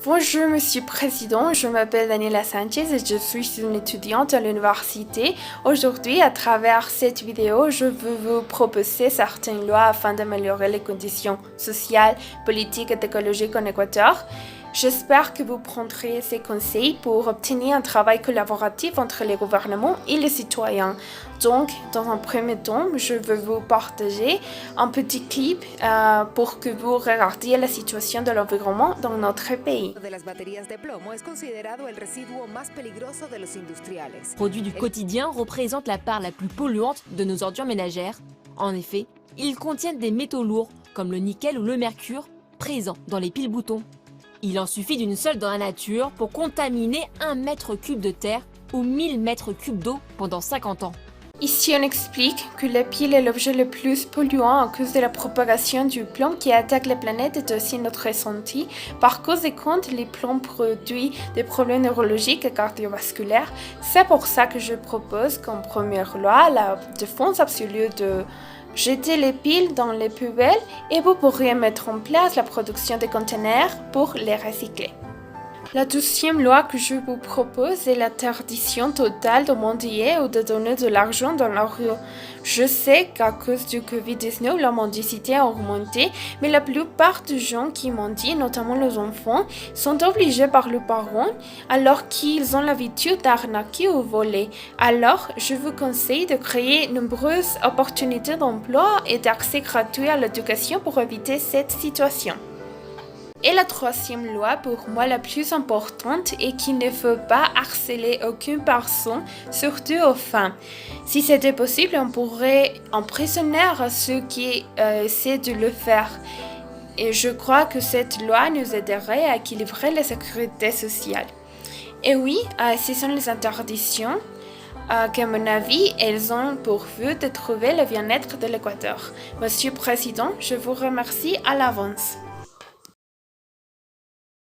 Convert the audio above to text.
Bonjour Monsieur le Président, je m'appelle Daniela Sanchez et je suis une étudiante à l'université. Aujourd'hui, à travers cette vidéo, je veux vous proposer certaines lois afin d'améliorer les conditions sociales, politiques et écologiques en Équateur. J'espère que vous prendrez ces conseils pour obtenir un travail collaboratif entre les gouvernements et les citoyens. Donc, dans un premier temps, je veux vous partager un petit clip pour que vous regardiez la situation de l'environnement dans notre pays. Produits du quotidien représentent la part la plus polluante de nos ordures ménagères. En effet, ils contiennent des métaux lourds comme le nickel ou le mercure présents dans les piles-boutons. Il en suffit d'une seule dans la nature pour contaminer 1 mètre cube de terre ou 1000 mètres cubes d'eau pendant 50 ans. Ici, on explique que la pile est l'objet le plus polluant à cause de la propagation du plomb qui attaque la planète et aussi notre santé. Par conséquent, les plombs produisent des problèmes neurologiques et cardiovasculaires. C'est pour ça que je propose comme première loi la défense absolue de jeter les piles dans les poubelles et vous pourriez mettre en place la production de conteneurs pour les recycler. La deuxième loi que je vous propose est l'interdiction totale de mendier ou de donner de l'argent dans la rue. Je sais qu'à cause du Covid-19, la mendicité a augmenté, mais la plupart des gens qui mendient, notamment les enfants, sont obligés par leurs parents alors qu'ils ont l'habitude d'arnaquer ou voler. Alors, je vous conseille de créer de nombreuses opportunités d'emploi et d'accès gratuit à l'éducation pour éviter cette situation. Et la troisième loi, pour moi la plus importante, est qu'il ne faut pas harceler aucune personne, surtout aux femmes. Si c'était possible, on pourrait emprisonner ceux qui essaient de le faire. Et je crois que cette loi nous aiderait à équilibrer la sécurité sociale. Et oui, ce sont les interdictions qu'à mon avis, elles ont pour but de trouver le bien-être de l'Équateur. Monsieur le Président, je vous remercie à l'avance.